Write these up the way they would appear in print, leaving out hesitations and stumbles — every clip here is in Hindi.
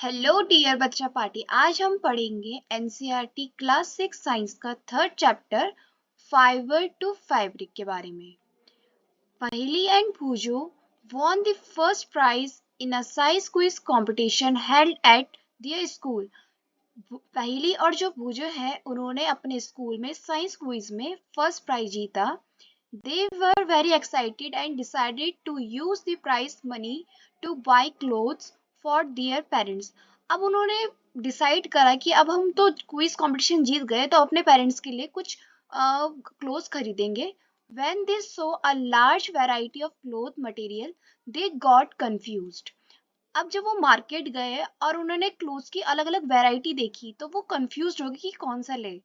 हेलो डियर बच्चा पार्टी। आज हम पढ़ेंगे एनसीईआरटी क्लास 6 साइंस का third chapter fibre to fabric के बारे में। पहली एंड भूजो won the first prize in a science quiz competition held at their school। पहली और जो भूजो है उन्होंने अपने स्कूल में साइंस क्विज में फर्स्ट प्राइज जीता। They were very excited and decided to use the prize money to buy clothes for their parents। अब उन्होंने डिसाइड करा कि अब हम तो क्विज कंपटीशन जीत गए तो अपने पेरेंट्स के लिए कुछ क्लोथ्स खरीदेंगे। When they saw a large variety of cloth material, they got confused। अब जब वो मार्केट गए और उन्होंने क्लोथ्स की अलग अलग वैरायटी देखी तो वो कंफ्यूज हो गए कि कौन सा ले।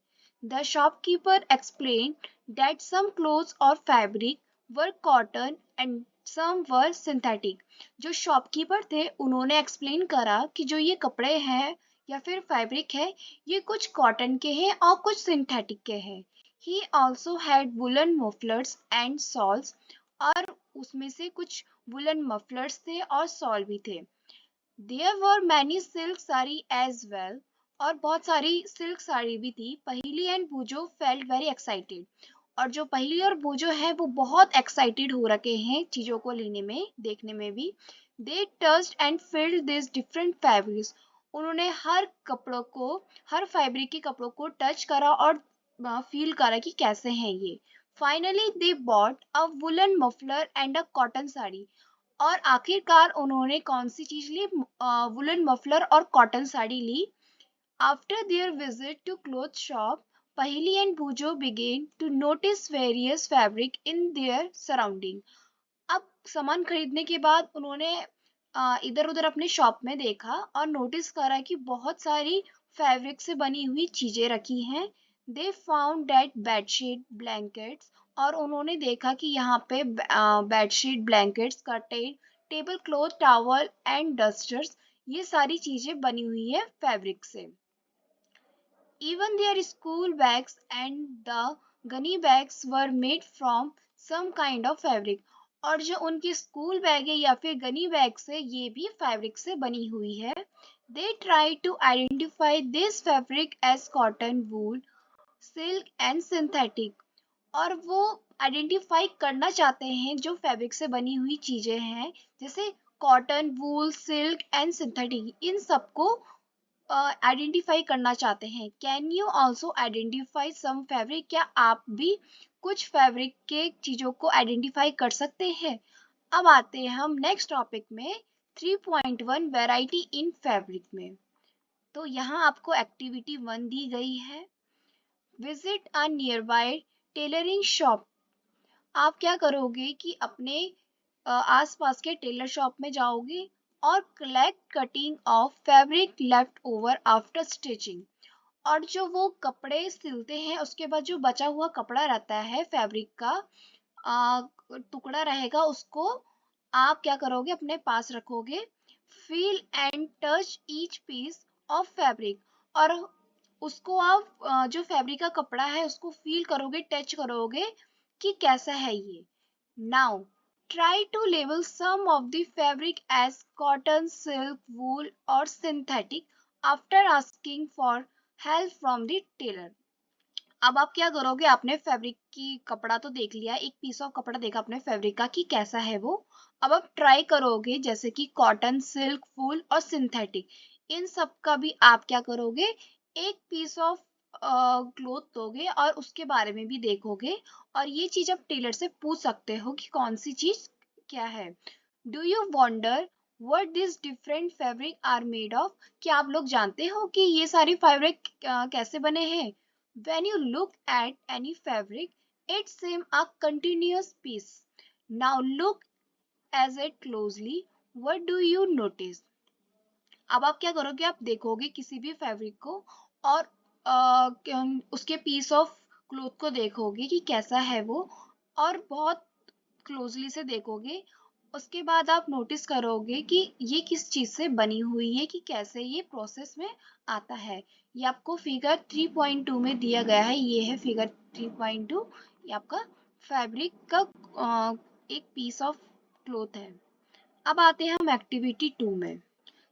The shopkeeper explain that some clothes और fabric were cotton and some were synthetic. जो शॉपकीपर थे उन्होंने एक्सप्लेन करा कि जो ये कपड़े हैं या फिर फैब्रिक है ये कुछ कॉटन के हैं और कुछ सिंथेटिक के हैं। He also had woollen mufflers and souls, और उसमें से कुछ वुलन मफलर्स थे और सॉल भी थे। There were many silk sari as well, और बहुत सारी सिल्क साड़ी भी थी। पहली एंड भूजो फेल्ट वेरी एक्साइटेड, और जो पहली और भूजो है वो बहुत एक्साइटेड हो रखे हैं चीजों को लेने में देखने में भी। They touched and felt these different fabrics। उन्होंने हर कपड़ों को हर फैब्रिक के कपड़ों को टच करा और फील करा कि कैसे हैं ये। Finally they bought a woolen muffler and a cotton sari, और आखिरकार उन्होंने कौन सी चीज ली? वुलन मफलर और कॉटन साड़ी ली। After their visit to cloth shop, Paheli and Boojho began to notice various fabric in their surrounding. अब सामान खरीदने के बाद उन्होंने इधर उधर अपने शॉप में देखा और नोटिस करा कि बहुत सारी फैब्रिक से बनी हुई चीजें रखी हैं। They found that bedsheet blankets, और उन्होंने देखा कि यहाँ पे bedsheet blankets curtain table cloth towel and dusters, ये सारी चीजें बनी हुई है फैब्रिक से। Even their school bags and the gunny bags were made from some kind of fabric। और जो उनकी स्कूल बैग है या फिर गनी बैग से ये भी फैब्रिक से बनी हुई है। They try to identify this fabric as cotton, wool, silk and synthetic। और वो आइडेंटिफाई करना चाहते हैं जो फैब्रिक से बनी हुई चीजें हैं जैसे cotton, wool, silk and synthetic, इन सबको आइडेंटिफाई करना चाहते हैं। Can you also identify some fabric? क्या आप भी कुछ फैब्रिक के चीजों को आइडेंटिफाई कर सकते हैं? अब आते हैं हम नेक्स्ट टॉपिक में 3.1 वैरायटी इन फैब्रिक में। तो यहाँ आपको एक्टिविटी 1 दी गई है। Visit a near by tailoring shop. आप क्या करोगे कि अपने आसपास के टेलर शॉप में जाओगे और collect cutting of fabric left over after stitching. और जो वो कपड़े सिलते हैं उसके बाद जो बचा हुआ कपड़ा रहता है फैब्रिक का टुकड़ा रहेगा, उसको आप क्या करोगे अपने पास रखोगे। Feel and touch each piece of fabric, और उसको आप जो फैब्रिक का कपड़ा है उसको फील करोगे, टच करोगे कि कैसा है ये। Now try to label some of the fabric as cotton, silk, wool or synthetic after asking for help from the tailor। अब आप क्या करोगे? आपने फैब्रिक की कपड़ा तो देख लिया, एक पीस ऑफ कपड़ा देखा अपने फैब्रिक का कि कैसा है वो। अब आप ट्राई करोगे जैसे कि कॉटन, सिल्क, वूल और सिंथेटिक, इन सब का भी आप क्या करोगे? एक पीस ऑफ क्लोथ दोगे और उसके बारे में भी देखोगे, और ये चीज आप टेलर से पूछ सकते हो कि कौन सी चीज क्या है। Do you wonder what these different fabric are made of? क्या आप लोग जानते हो कि ये सारी फैब्रिक कैसे बने हैं? When you look at any fabric, it seems a continuous piece। Now look at it closely. What do you notice? अब आप क्या करोगे? आप देखोगे किसी भी फैब्रिक को और उसके पीस ऑफ क्लोथ को देखोगे कि कैसा है वो, और बहुत क्लोजली से देखोगे। उसके बाद आप नोटिस करोगे कि ये किस चीज से बनी हुई है, कि कैसे ये प्रोसेस में आता है। ये आपको फिगर 3.2 में दिया गया है। ये है फिगर 3.2। ये आपका फैब्रिक का एक पीस ऑफ क्लोथ है। अब आते हैं हम एक्टिविटी 2 में।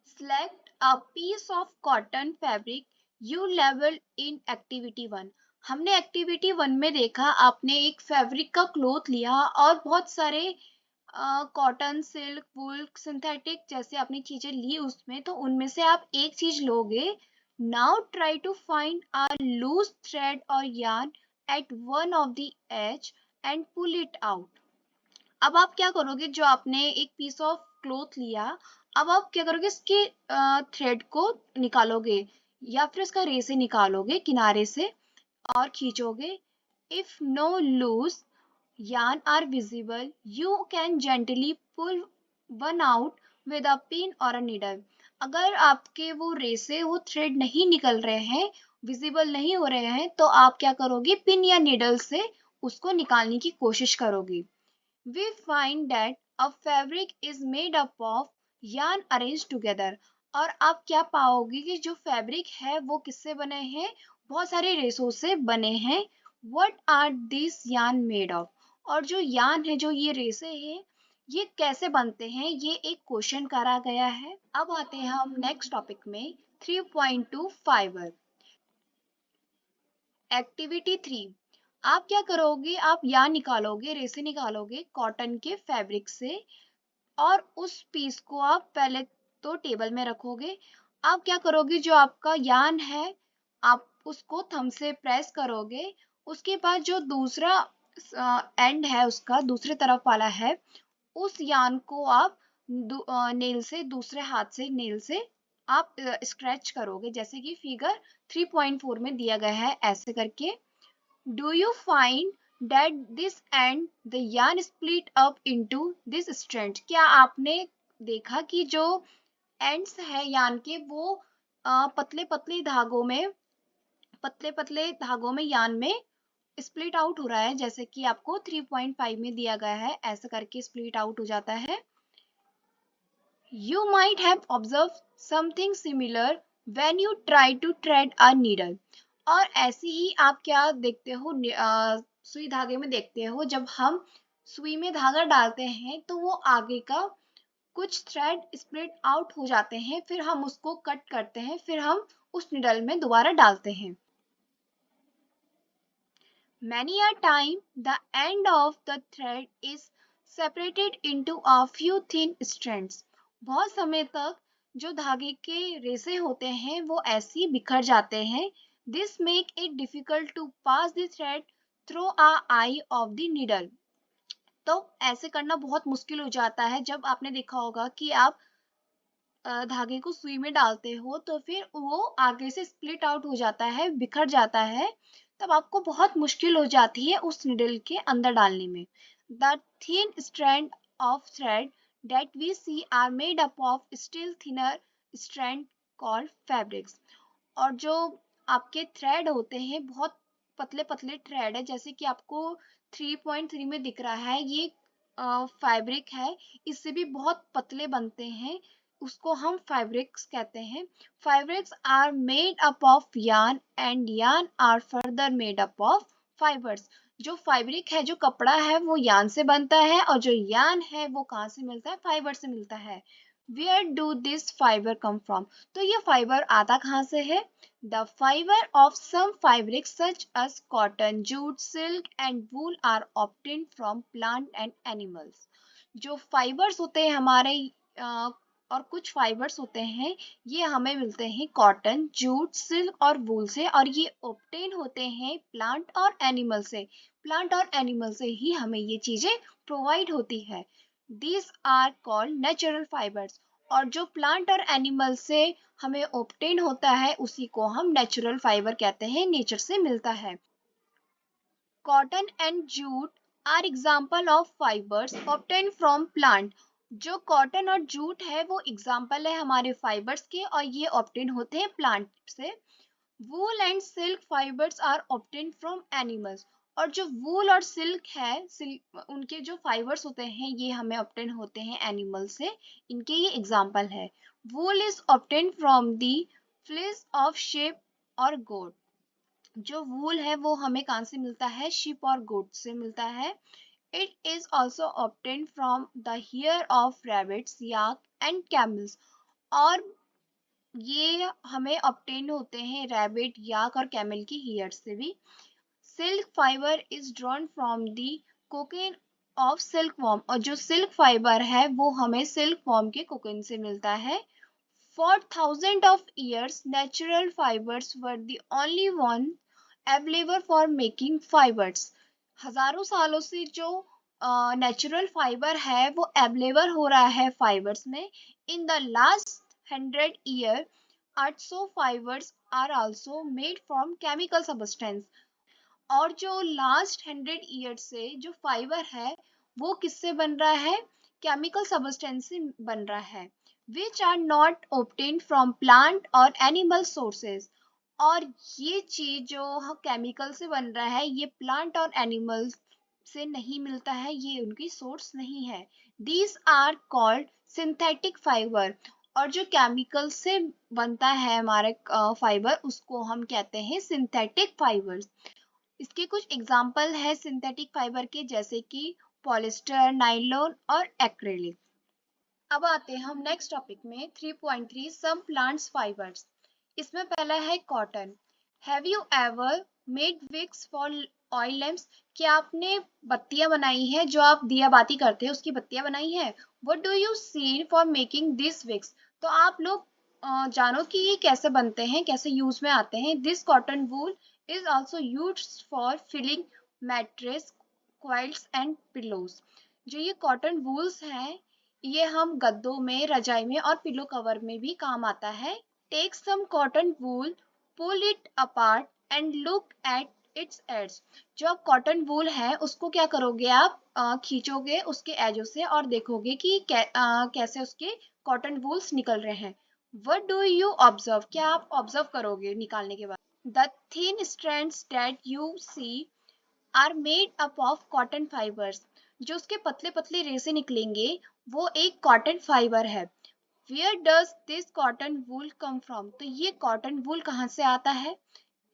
Select a piece of cotton fabric you leveled in activity 1। हमने एक्टिविटी 1 में देखा आपने एक फैब्रिक का क्लॉथ लिया और बहुत सारे कॉटन, सिल्क, वूल, सिंथेटिक जैसे आपने चीजें ली उसमें, तो उनमें से आप एक चीज लोगे। Now try to find a loose thread और yarn at one of the edge and pull it out. अब आप क्या करोगे, जो आपने एक पीस ऑफ क्लॉथ लिया, अब आप क्या करोगे, इसके थ्रेड को निकालोगे या फिर इसका रेसे निकालोगे किनारे से और खींचोगे। If no loose yarn are visible, you can gently pull one out with a pin or a needle। अगर आपके वो रेसे, वो थ्रेड नहीं निकल रहे हैं, विजिबल नहीं हो रहे हैं, तो आप क्या करोगे, पिन या नीडल से उसको निकालने की कोशिश करोगे। We find that a fabric is made up of yarn arranged together। और आप क्या पाओगे कि जो फैब्रिक है वो किससे बने हैं, बहुत सारे रेसों से बने हैं। What are these yarn made of? और जो यार्न है, जो ये रेसे हैं, ये कैसे बनते हैं, ये एक क्वेश्चन करा गया है। अब आते हैं हम नेक्स्ट टॉपिक में 3.2 फाइबर। एक्टिविटी 3, आप क्या करोगे, आप यार्न निकालोगे, रेसे निकालोगे कॉटन के फैब्रिक से और उस पीस को आप पहले तो टेबल में रखोगे। आप क्या करोगे, जो आपका यार्न है आप उसको थंब से प्रेस करोगे। उसके बाद जो दूसरा एंड है, उसका दूसरे तरफ वाला है, उस यार्न को आप नेल से, दूसरे हाथ से नेल से आप स्क्रैच करोगे, जैसे कि फिगर 3.4 में दिया गया है, ऐसे करके। Do you find that this and the yarn split up into this strand? क्या आपने देखा कि जो एंड्स है यार्न के, वो पतले पतले धागों में यार्न में स्प्लिट आउट हो रहा है, जैसे कि आपको 3.5 में दिया गया है, ऐसे करके स्प्लिट आउट हो जाता है। You might have observed something similar when you try to thread a needle। और ऐसे ही आप क्या देखते हो, सुई धागे में देखते हो, जब हम सुई में धागा डालते हैं तो वो आगे का कुछ थ्रेड स्प्लिट आउट हो जाते हैं, फिर हम उसको कट करते हैं, फिर हम उस निडल में दोबारा डालते हैं। Many a time the end of the thread is separated into a few thin strands। बहुत समय तक जो धागे के रेसे होते हैं वो ऐसे ही बिखर जाते हैं। This make it difficult to pass the thread through a eye of the needle। तो ऐसे करना बहुत मुश्किल हो जाता है। जब आपने देखा होगा कि आप धागे को सुई में डालते हो तो फिर वो आगे से स्प्लिट आउट हो जाता है, बिखर जाता है, तब आपको बहुत मुश्किल हो जाती है उस निडल के अंदर डालने में। The thin strand of thread that we see are made up of still thinner strand called fabrics। और जो आपके थ्रेड होते हैं, बहुत पतले पतले थ्रेड है, जैसे कि आपको 3.3 में दिख रहा है, ये फैब्रिक है, इससे भी बहुत पतले बनते हैं, उसको हम फैब्रिक्स कहते हैं। Fabrics are made up of yarn and yarn are further made up of fibres. जो फैब्रिक है, जो कपड़ा है, वो यार्न से बनता है, और जो यार्न है वो कहाँ से मिलता है, फाइबर से मिलता है। Where do this fiber come from? तो ये फाइबर आता कहाँ से है? The fiber of some fabrics such as cotton, jute, silk and wool are obtained from plant and animals। जो फाइबर्स होते हैं हमारे और कुछ फाइबर्स होते हैं, ये हमें मिलते हैं कॉटन, जूट, सिल्क और वूल से, और ये ऑब्टेन होते हैं प्लांट और एनिमल से। प्लांट और एनिमल से ही हमें ये चीजें प्रोवाइड होती है। These are called natural fibers। और जो प्लांट और एनिमल से हमें ऑब्टेन होता है उसी को हम नेचुरल फाइबर कहते हैं, नेचर से मिलता है। Cotton and jute are example of fibres obtain from plant. जो कॉटन और जूट है वो एग्जाम्पल है हमारे फाइबर्स के, और ये ऑब्टेन होते हैं प्लांट से। Wool and silk fibres are obtain from animals. और जो वूल और सिल्क है, उनके जो फाइबर्स होते हैं ये हमें ऑब्टेन होते हैं एनिमल से, इनके ये एग्जाम्पल है। वूल is obtain from the fleece of sheep और गोट। जो वूल है वो हमें कहाँ से मिलता है, शीप और गोट से मिलता है। It is also obtain from the hair of rabbits, yak and camels. और ये हमें ऑब्टेन होते हैं रैबिट, याक और कैमल की हेयर से भी। Silk fibre is drawn from the cocaine of silk worm, और जो सिल्क फाइबर है वो हमें सिल्क वॉर्म के कोकेन से मिलता है। For thousands of years, natural fibers were the only one available for making fibers. हजारों सालों से जो नेचुरल फाइबर है वो अवेलेबल हो रहा है फाइबर्स में। In the last 100 year, 800 fibers are also made from chemical substance। और जो लास्ट 100 years से जो फाइबर है वो किससे बन रहा है? केमिकल सब्सटेंस से बन रहा है, which are not obtained from plant और एनिमल सोर्सेज। और ये चीज जो केमिकल से बन रहा है ये प्लांट और एनिमल से नहीं मिलता है, ये उनकी सोर्स नहीं है। These are called synthetic fibre. और जो केमिकल से बनता है हमारे फाइबर उसको हम कहते हैं सिंथेटिक फाइबर्स। इसके कुछ एग्जाम्पल है सिंथेटिक फाइबर के, जैसे कि पॉलिस्टर, नाइलॉन और एक्रेलिक। अब आते हैं हम नेक्स्ट टॉपिक में 3.3 सम प्लांट्स फाइबर्स। इसमें पहला है cotton. Have you ever made wicks for oil lamps? क्या आपने बत्तियां बनाई हैं, जो आप दिया बाती करते हैं उसकी बत्तियां बनाई हैं? What do you see for making this wicks? तो आप लोग जानो कि ये कैसे बनते हैं, कैसे यूज में आते हैं। This cotton wool is also use for filling mattress, quilts and pillows. जो ये कॉटन वूल्स हैं ये हम गद्दों में, रजाई में और पिलो कवर में भी काम आता है। Take some cotton wool, pull it apart and look at its edges. जो आप कॉटन वूल है उसको क्या करोगे आप खींचोगे उसके एजों से और देखोगे कि कैसे उसके कॉटन वूल्स निकल रहे हैं। What do you observe? क्या आप ऑब्जर्व करोगे निकालने के बाद? The thin strands that you see are made up of cotton fibres. जो उसके पतले पतले रेसे निकलेंगे वो एक कॉटन फाइबर है। Where does this cotton wool come from? तो ये कॉटन वूल कहाँ से आता है?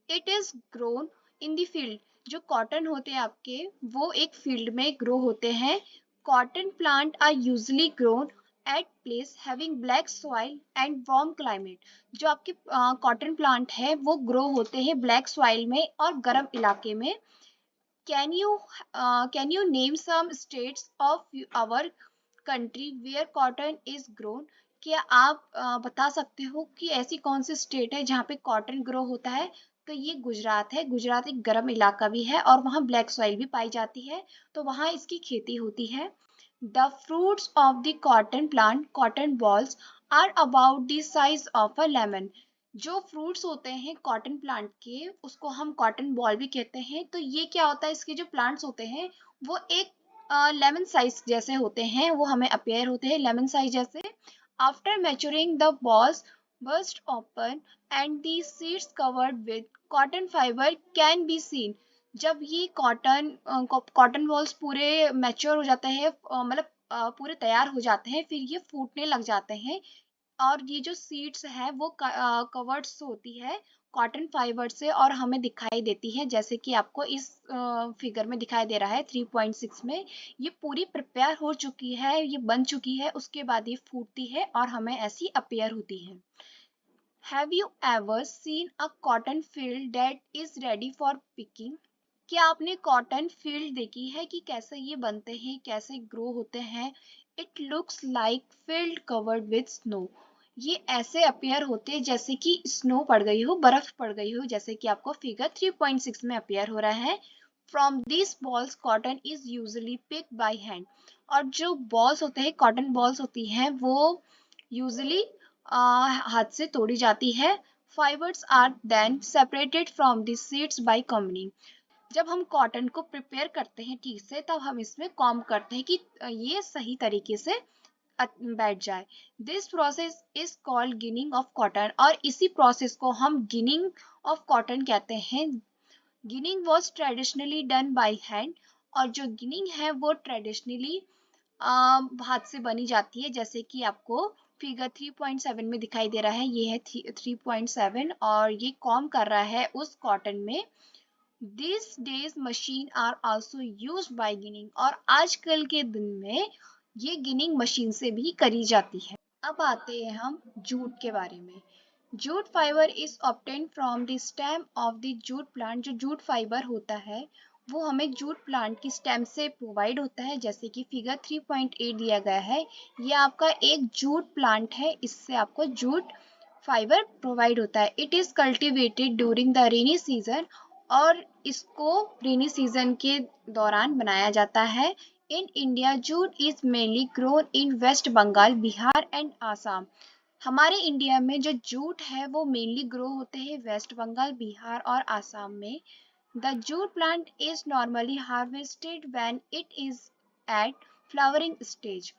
It is grown in the field. जो कॉटन होते हैं आपके वो एक फील्ड में ग्रो होते हैं। Cotton plant are usually grown at place having black soil and warm climate. जो आपके कॉटन प्लांट है वो ग्रो होते हैं ब्लैक सॉइल में और गर्म इलाके में। Can you can you name some states of our country where cotton is grown? क्या आप बता सकते हो कि ऐसी कौन सी स्टेट है जहाँ पे कॉटन ग्रो होता है? तो ये गुजरात है। गुजरात एक गर्म इलाका भी है और वहाँ ब्लैक सॉइल भी पाई जाती है, तो वहाँ इसकी खेती होती है। The fruits of the cotton plant, cotton balls, are about the size of a lemon। जो फ्रूट्स होते हैं कॉटन प्लांट के उसको हम कॉटन बॉल भी कहते हैं। तो ये क्या होता है, इसके जो प्लांट्स होते हैं वो एक लेमन साइज जैसे होते हैं, वो हमें अपेयर होते हैं लेमन साइज जैसे। After maturing the balls burst open and the seeds covered with cotton fiber can be seen। जब ये कॉटन बॉल्स पूरे मैच्योर हो जाते हैं, मतलब पूरे तैयार हो जाते हैं, फिर ये फूटने लग जाते हैं और ये जो सीड्स है वो कवर्ड्स होती है कॉटन फाइबर से और हमें दिखाई देती है, जैसे कि आपको इस फिगर में दिखाई दे रहा है 3.6 में। ये पूरी प्रिपेयर हो चुकी है, ये बन चुकी है, उसके बाद ये फूटती है और हमें ऐसी अपीयर होती है। Have you ever seen a cotton field that is ready for picking? क्या आपने कॉटन फील्ड देखी है कि कैसे ये बनते हैं, कैसे ग्रो होते हैं? It looks like field covered with snow. ये ऐसे अपेयर होते हैं जैसे कि स्नो पड़ गई हो, बर्फ पड़ गई हो, जैसे कि आपको फिगर 3.6 में अपेयर हो रहा है। From this balls cotton is usually pick by hand. और जो बॉल्स होते हैं, कॉटन बॉल्स होती हैं, वो यूजली हाथ से तोड़ी जाती है। Fibres are then separated from the seeds by combing. जब हम कॉटन को प्रिपेयर करते हैं ठीक से तब हम इसमें कॉम्ब करते हैं कि ये सही तरीके से बैठ जाए। This process is called ginning of cotton, और इसी प्रोसेस को हम गिनिंग ऑफ कॉटन कहते हैं। Ginning was traditionally done by hand. और जो गिनिंग है वो ट्रेडिशनली हाथ से बनी जाती है, जैसे कि आपको फिगर 3.7 में दिखाई दे रहा है। ये है 3.7 और ये कॉम्ब कर रहा है उस कॉटन में। These days machine are also used by ginning, और आजकल के दिन में ये गिनिंग मशीन से भी करी जाती है। अब आते हैं हम जूट के बारे में। Jute fibre is obtain from the stem of the jute plant. जो जूट फाइबर होता है वो हमें जूट प्लांट की स्टेम से प्रोवाइड होता है, जैसे कि फिगर 3.8 दिया गया है। ये आपका एक जूट प्लांट है, इससे आपको जूट फाइबर प्रोवाइड होता है। It is cultivated during the rainy season, और इसको रेनी सीजन के दौरान बनाया जाता है। In India jute is mainly grown in West Bengal, Bihar and Assam. हमारे इंडिया में जो जूट है वो मेनली ग्रो होते हैं वेस्ट बंगाल, बिहार और आसाम में। The jute plant is normally harvested when it is at flowering stage.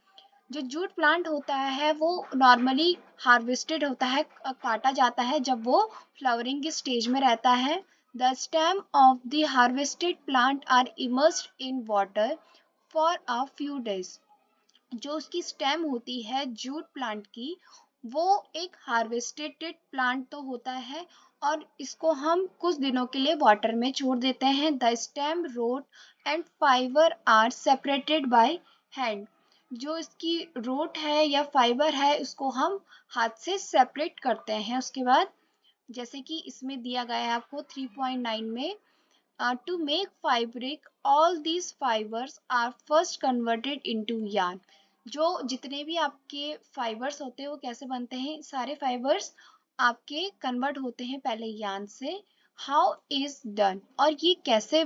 जो जूट प्लांट होता है वो नॉर्मली हार्वेस्टेड होता है, काटा जाता है जब वो फ्लावरिंग के स्टेज में रहता है। The stem of the harvested plant are immersed in water for a few days. जो उसकी स्टेम होती है जूट प्लांट की, वो एक हार्वेस्टेड प्लांट तो होता है, और इसको हम कुछ दिनों के लिए वाटर में छोड़ देते हैं। The stem root and fibre are separated by hand. जो इसकी रूट है या फाइबर है उसको हम हाथ से सेपरेट करते हैं। उसके बाद जैसे कि इसमें दिया गया है आपको 3.9 में, to make fabric all these fibers are first converted into yarn। जो जितने भी आपके फाइबर्स होते हैं वो कैसे बनते हैं, सारे फाइबर्स आपके कन्वर्ट होते हैं पहले यार्न से। हाउ इज डन, और ये कैसे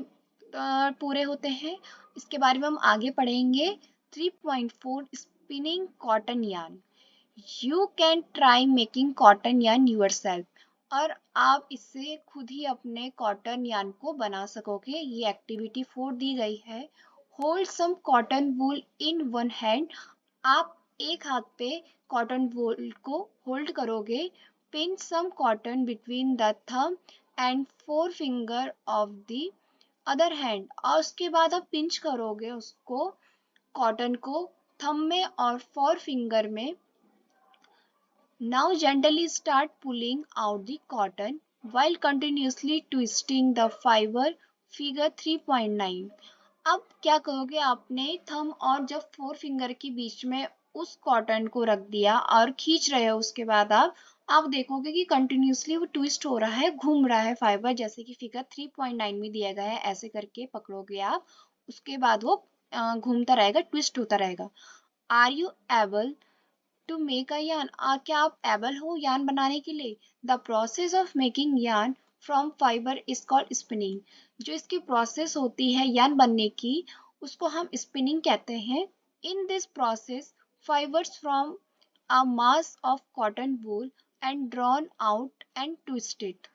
पूरे होते हैं इसके बारे में हम आगे पढ़ेंगे। 3.4 spinning cotton yarn. You can try making cotton yarn yourself, और आप इससे खुद ही अपने कॉटन यार्न को बना सकोगे। ये एक्टिविटी 4 दी गई है। Hold some cotton wool in one hand. आप एक हाथ पे कॉटन वूल को होल्ड करोगे। Pin some cotton between the thumb and forefinger of the other hand, और उसके बाद आप पिंच करोगे उसको, कॉटन को थंब में और फोर फिंगर में। Now gently start pulling out the cotton while continuously twisting the fiber, figure 3.9। अब क्या करोगे, आपने थंब और जब फोर फिंगर के बीच में उस कॉटन को रख दिया और खींच रहे हो, उसके बाद आप देखोगे कि कंटिन्यूसली वो ट्विस्ट हो रहा है, घूम रहा है फाइबर, जैसे कि फिगर 3.9 में दिया गया है। ऐसे करके पकड़ोगे आप, उसके बाद वो घूमता रहेगा, ट्विस्ट होता रहेगा। Are you able to make a yarn, क्या आप एबल हो यार्न बनाने के लिए। The process of making yarn from fibre is called spinning. जो इसकी प्रोसेस होती है यार्न बनने की, उसको हम स्पिनिंग कहते हैं। In this process fibres from a mass of cotton wool and drawn out and twisted.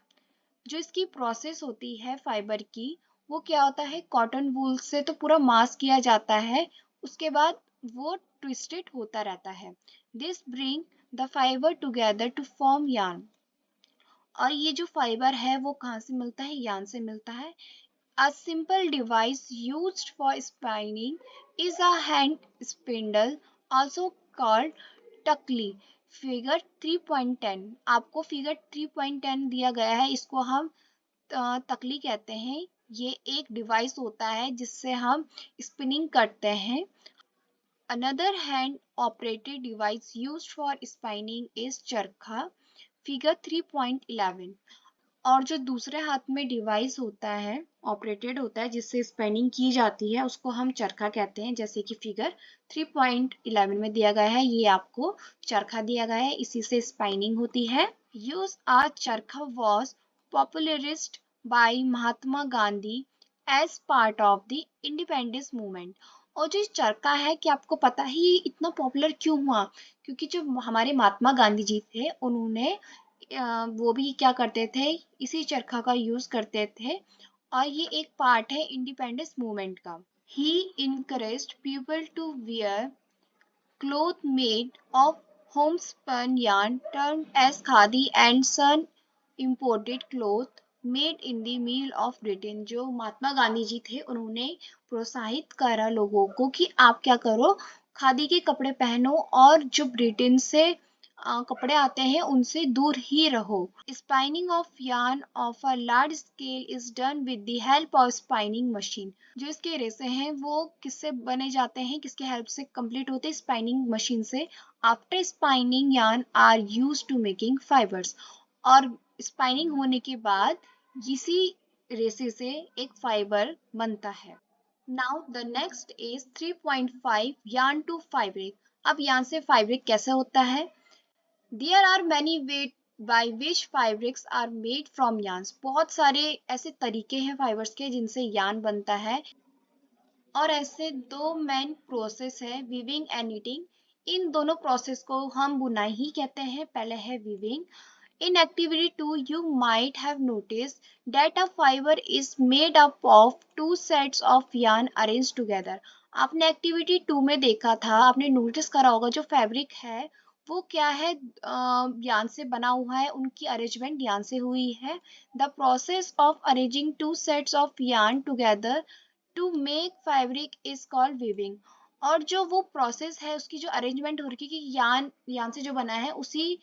जो इसकी प्रोसेस होती है फाइबर की, वो क्या होता है, कॉटन वूल से तो पूरा मास किया जाता है, उसके बाद वो ट्विस्टेड होता रहता है। This bring the fibre together to form yarn. और ये जो फाइबर है वो कहाँ से मिलता है, यार्न से मिलता है। A simple device used for spinning is a hand spindle, also called takli. Figure 3.10, आपको फिगर 3.10 दिया गया है, इसको हम तकली कहते हैं। ये एक डिवाइस होता है जिससे हम स्पिनिंग करते हैं। Another hand operated device used for spinning is चरखा, फिगर 3.11। और जो दूसरे हाथ में डिवाइस होता है, ऑपरेटेड होता है, जिससे स्पिनिंग की जाती है, उसको हम चरखा कहते हैं, जैसे कि फिगर 3.11 में दिया गया है। ये आपको चरखा दिया गया है, इसी से स्पिनिंग होती है। Use a charkha was popularized by Mahatma Gandhi as part of the independence movement. और जो चरखा है, कि आपको पता है ये इतना पॉपुलर क्यों हुआ, क्योंकि जो हमारे महात्मा गांधी जी थे, उन्होंने वो भी क्या करते थे, इसी चरखा का यूज करते थे, और ये एक पार्ट है इंडिपेंडेंस मूवमेंट का। He encouraged people to wear cloth made of homespun yarn termed as khadi and some imported cloth made in the mill of Britain। जो महात्मा गांधी जी थे, उन्होंने प्रोत्साहित करा लोगों को कि आप क्या करो, खादी के कपड़े पहनो, और जो ब्रिटेन से कपड़े आते हैं उनसे दूर ही रहो। Spinning of yarn of a large scale is done with the help of spinning machine. जो इसके रेसे हैं वो किससे बने जाते हैं, किसके हेल्प से कंप्लीट होते हैं, स्पाइनिंग मशीन से। After spinning yarn are use to making fibres. और स्पाइनिंग होने के बाद इसी रेशे से एक फाइबर बनता है। Now the next is 3.5 yarn to fabric। अब yarn से fabric कैसे होता है? There are many ways by which fabrics are made from yarns। बहुत सारे ऐसे तरीके हैं फाइबर्स के जिनसे yarn बनता है, और ऐसे दो मेन प्रोसेस है, वीविंग एंड नीटिंग। इन दोनों प्रोसेस को हम बुनाई ही कहते हैं। पहले है weaving. In activity 2, you might have noticed that a fiber is made up of two sets of yarn arranged together। आपने एक्टिविटी 2 में देखा था, आपने नोटिस करा होगा जो फैब्रिक है वो क्या है, यान से बना हुआ है, उनकी अरेंजमेंट यान से हुई है। The process of arranging two sets of yarn together to make fabric is called weaving. और जो वो प्रोसेस है, उसकी जो अरेंजमेंट हो रही है कि यान यान से जो बना है उसी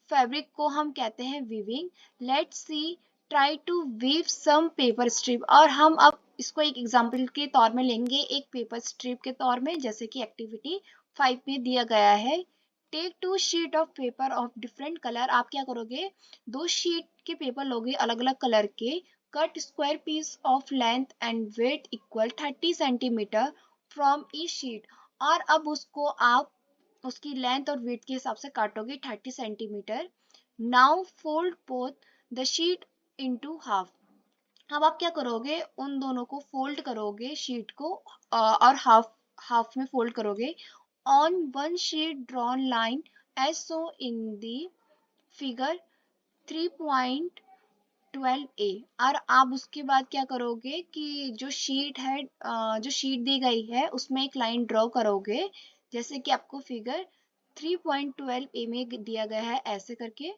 फैब्रिक को हम कहते हैं weaving. Let's see try to weave some paper strip. और हम अब इसको एक एग्जांपल के तौर में लेंगे, एक पेपर स्ट्रिप के तौर में, जैसे कि एक्टिविटी 5 में दिया गया है। Take two sheet of paper of different colour. आप क्या करोगे, दो शीट के पेपर लोगे अलग अलग कलर के। Cut square piece of length and width equal 30 centimetre from each sheet. और अब उसको आप उसकी लेंथ और विड्थ के हिसाब से काटोगे 30 centimetre. Now fold both the sheet into half. अब आप क्या करोगे, उन दोनों को फोल्ड करोगे, शीट को और हाफ हाफ में फोल्ड करोगे। On one sheet drawn line as shown in the figure 3.12a। और आप उसके बाद क्या करोगे कि जो शीट है, जो शीट दी गई है उसमें एक लाइन ड्रॉ करोगे, जैसे कि आपको फिगर 3.12a में दिया गया है ऐसे करके।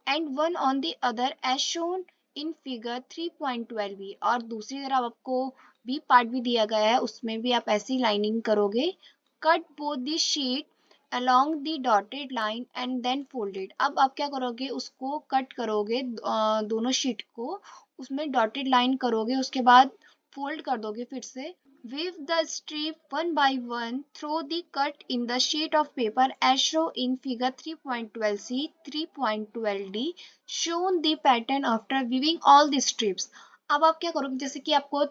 And one on the other as shown in figure 3.12b। और दूसरी तरफ आपको बी पार्ट भी दिया गया है, उसमें भी आप ऐसी लाइनिंग करोगे। Cut both the sheet along the dotted line and then fold it। अब आप क्या करोगे, उसको कट करोगे, दोनों शीट को उसमें डॉटेड लाइन करोगे, उसके बाद फोल्ड कर दोगे फिर से। Weave the strip one by one through the cut in the sheet of paper as shown in figure 3.12c, 3.12d। Shown the pattern after weaving all the strips। अब आप क्या करोगे, जैसे कि आपको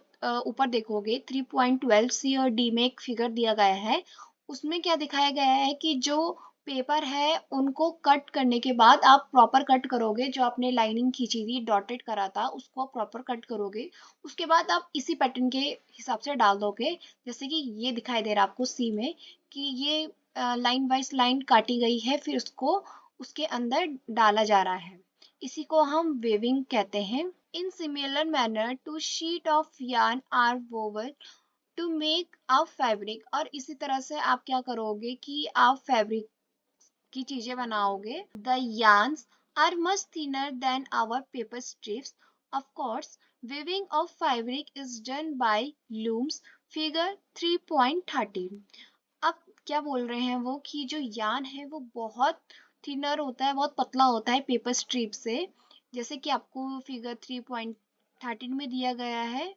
ऊपर देखोगे 3.12c और d में एक फिगर दिया गया है, उसमें क्या दिखाया गया है कि जो पेपर है उनको कट करने के बाद आप प्रॉपर कट करोगे, जो आपने लाइनिंग खींची थी डॉटेड करा था उसको आप प्रॉपर कट करोगे। उसके बाद आप इसी पैटर्न के हिसाब से डाल दोगे, जैसे कि ये दिखाई दे रहा है आपको सी में कि ये लाइन वाइज लाइन काटी गई है, फिर उसको उसके अंदर डाला जा रहा है। इसी को हम वेविंग कहते हैं। In similar manner two sheet of yarn are woven to make a fabric. और इसी तरह से आप क्या करोगे कि आप फैब्रिक की चीजें बनाओगे। The yarns are much thinner than our paper strips. Of course weaving of fabric is done by looms, figure 3.13। अब क्या बोल रहे हैं वो कि जो यान है वो बहुत थिनर होता है, बहुत पतला होता है पेपर स्ट्रिप से, जैसे कि आपको फिगर 3.13 में दिया गया है।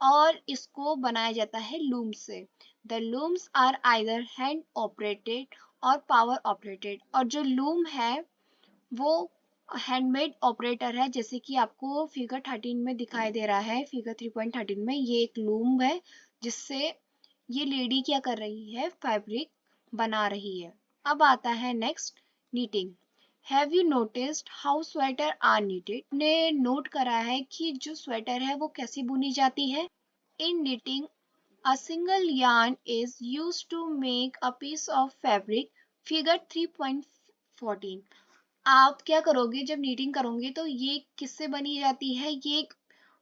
और इसको बनाया जाता है लूम से। The looms are either hand operated और पावर ऑपरेटेड। और जो लूम है वो हैंडमेड ऑपरेटर है, जैसे कि आपको फिगर 13 में दिखाई दे रहा है। फिगर 3.13 में ये एक लूम है जिससे ये लेडी क्या कर रही है, फैब्रिक बना रही है। अब आता है next, knitting. Have you noticed how sweater are knitted. ने नोट करा है कि जो स्वेटर है वो कैसे बुनी जाती है। इन knitting a single yarn is used to make a piece of fabric, figure 3.14। आप क्या करोगे, जब नीटिंग करोगे तो ये किससे बनी जाती है, ये एक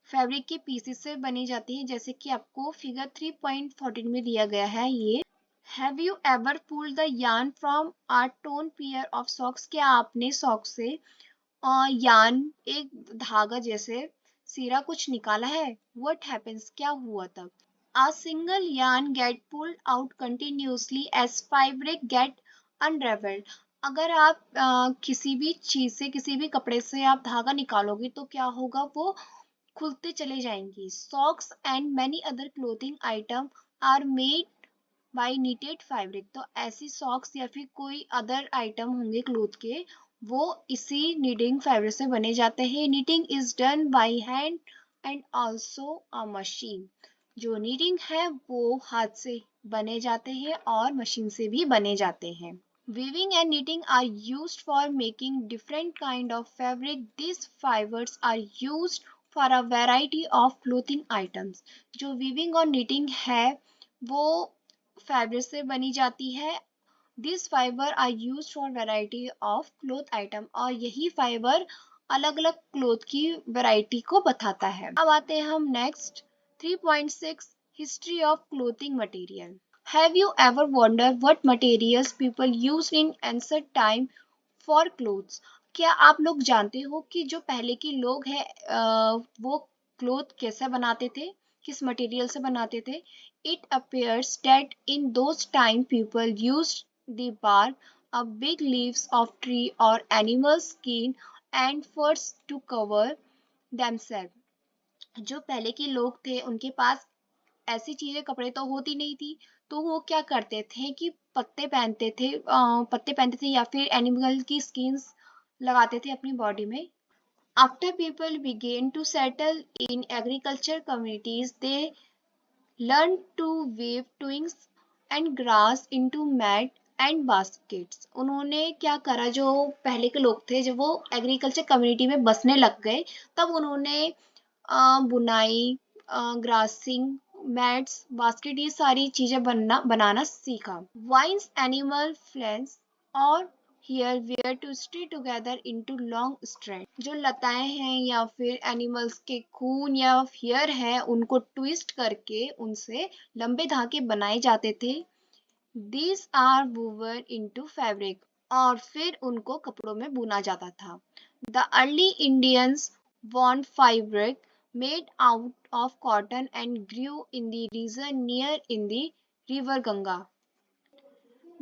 फैब्रिक के पीसेस से बनी जाती है, जैसे कि आपको फिगर 3.14 में दिया गया है ये। Have you ever pulled the yarn from a tone pair of socks. क्या आपने सॉक्स से यार्न एक धागा जैसे सिरा कुछ निकाला है। व्हाट हैपेंस, क्या हुआ तब। A single yarn get pulled out continuously as fabric get unraveled। अगर आप किसी भी चीज से, किसी भी कपड़े से आप धागा निकालोगे तो क्या होगा, वो खुलते चले जाएंगी। Socks and many other clothing item are made by knitted fabric. तो ऐसी सॉक्स या फिर कोई अदर आइटम होंगे क्लोथ के, वो इसी नीडिंग फाइबर से बने जाते हैं। Knitting is done by hand and also a machine. जो नीडिंग है वो हाथ से बने जाते हैं और मशीन से भी बने जाते हैं। Weaving and knitting are used for making different kind of fabric. These fibers are used for a variety of clothing items. जो weaving और knitting है वो fabric से बनी जाती है। These fiber are used for variety of cloth item और यही फाइबर अलग अलग क्लोथ की वैरायटी को बताता है। अब आते हैं हम next 3.6 history of clothing material. Have you ever wondered what materials people used in ancient time for clothes? क्या आप लोग जानते हो कि जो पहले के लोग हैं वो क्लोथ कैसे बनाते थे, किस मटेरियल से बनाते थे? It appears that in those time people used the bark of big leaves of tree or animal skin and furs to cover themselves. जो पहले के लोग थे उनके पास ऐसी चीजें कपड़े तो होती नहीं थी, तो वो क्या करते थे कि पत्ते पहनते थे या फिर एनिमल की स्किन्स लगाते थे अपनी बॉडी में। After people begin to settle in agriculture communities they learn to weave twigs and grass into mat and baskets। उन्होंने क्या करा, जो पहले के लोग थे जब वो एग्रीकल्चर कम्युनिटी में बसने लग गए तब उन्होंने बुनाई, ग्रासिंग, मैट्स, बास्केट ये सारी चीजें बनाना सीखा। वाइन्स एनिमल फ्लेंस और hair were to stay together into long strand. जो लताएं हैं या फिर एनिमल्स के खून या हेयर है उनको ट्विस्ट करके उनसे लंबे धागे बनाए जाते थे। These are woven into fabric और फिर उनको कपड़ों में बुना जाता था। The early Indians wove fabric made out of cotton and grew in the region near in the river Ganga.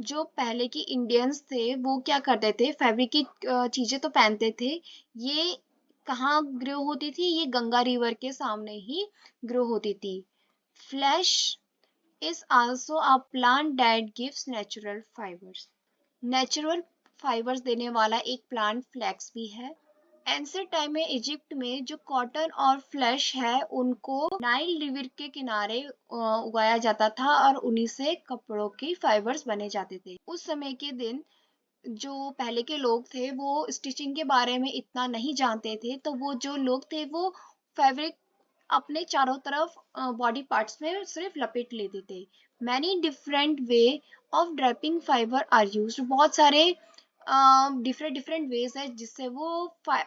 जो पहले के इंडियंस थे वो क्या करते थे, फैब्रिक की चीजें तो पहनते थे, ये कहाँ ग्रो होती थी, ये गंगा रिवर के सामने ही ग्रो होती थी। Flash is also a plant that gives natural fibers। Natural fibres देने वाला एक प्लांट फ्लैक्स भी है। एंशिएंट टाइम में इजिप्ट में जो कॉटन और फ्लैश है उनको नाइल रिवर के किनारे उगाया जाता था और उन्हीं से कपड़ों की फाइबर्स बने जाते थे। उस समय के दिन जो पहले के लोग थे वो स्टिचिंग के बारे में इतना नहीं जानते थे, तो वो जो लोग थे वो फैब्रिक अपने चारों तरफ बॉडी पार्ट्स में सिर्फ लपेट लेते थे। Many different way of draping fibre are used. बहुत सारे डिफरेंट डिफरेंट वेज है जिससे वो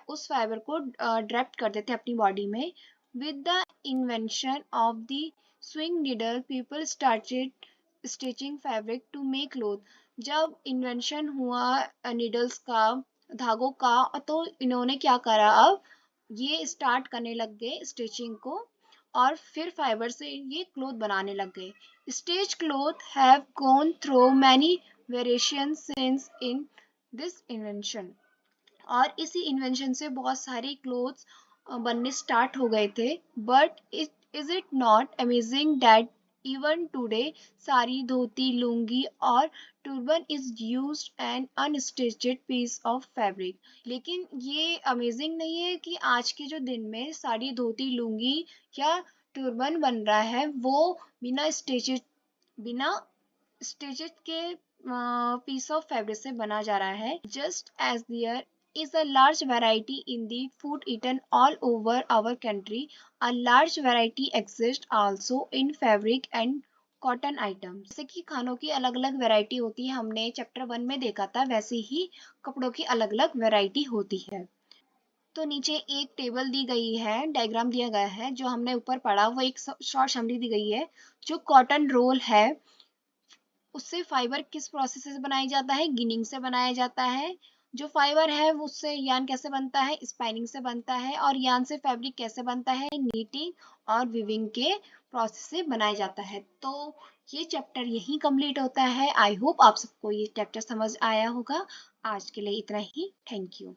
उस फाइबर को ड्रेप करते थे अपनी बॉडी में। With the invention of the sewing needle people started stitching fabric to make cloth. जब इन्वेंशन हुआ नीडल्स का, धागों का, तो इन्होंने क्या करा, अब ये स्टार्ट करने लग गए स्टिचिंग को और फिर फाइबर से ये क्लोथ बनाने लग गए। Stitch cloth have gone through many variation since in this invention. और इसी इन्वेंशन से बहुत सारे क्लोथ्स बनने स्टार्ट हो गए थे। But is it not amazing that even today sari, dhoti, lungi और turban is used an unstitched piece of fabric. लेकिन ये अमेजिंग नहीं है कि आज के जो दिन में साड़ी, धोती, लुंगी या टर्बन बन रहा है वो बिना स्टिचेस के पीस ऑफ फैब्रिक से बना जा रहा है। Just as there is a large variety in the food eaten all over our country, a large variety exists also in fabric and cotton items. जैसे कि खानों की अलग अलग वैरायटी होती है, हमने चैप्टर 1 में देखा था, वैसे ही कपड़ों की अलग अलग वैरायटी होती है। तो नीचे एक टेबल दी गई है, डायग्राम दिया गया है, जो हमने ऊपर पढ़ा वो एक शॉर्ट समरी दी गई है। जो कॉटन रोल है उससे फाइबर किस प्रोसेस से बनाया जाता है, गिनिंग से बनाया जाता है। जो फाइबर है उससे यान कैसे बनता है, स्पाइनिंग से बनता है। और यान से फैब्रिक कैसे बनता है, नीटिंग और विविंग के प्रोसेस से बनाया जाता है। तो ये चैप्टर यही कंप्लीट होता है। आई होप आप सबको ये चैप्टर समझ आया होगा। आज के लिए इतना ही। Thank you.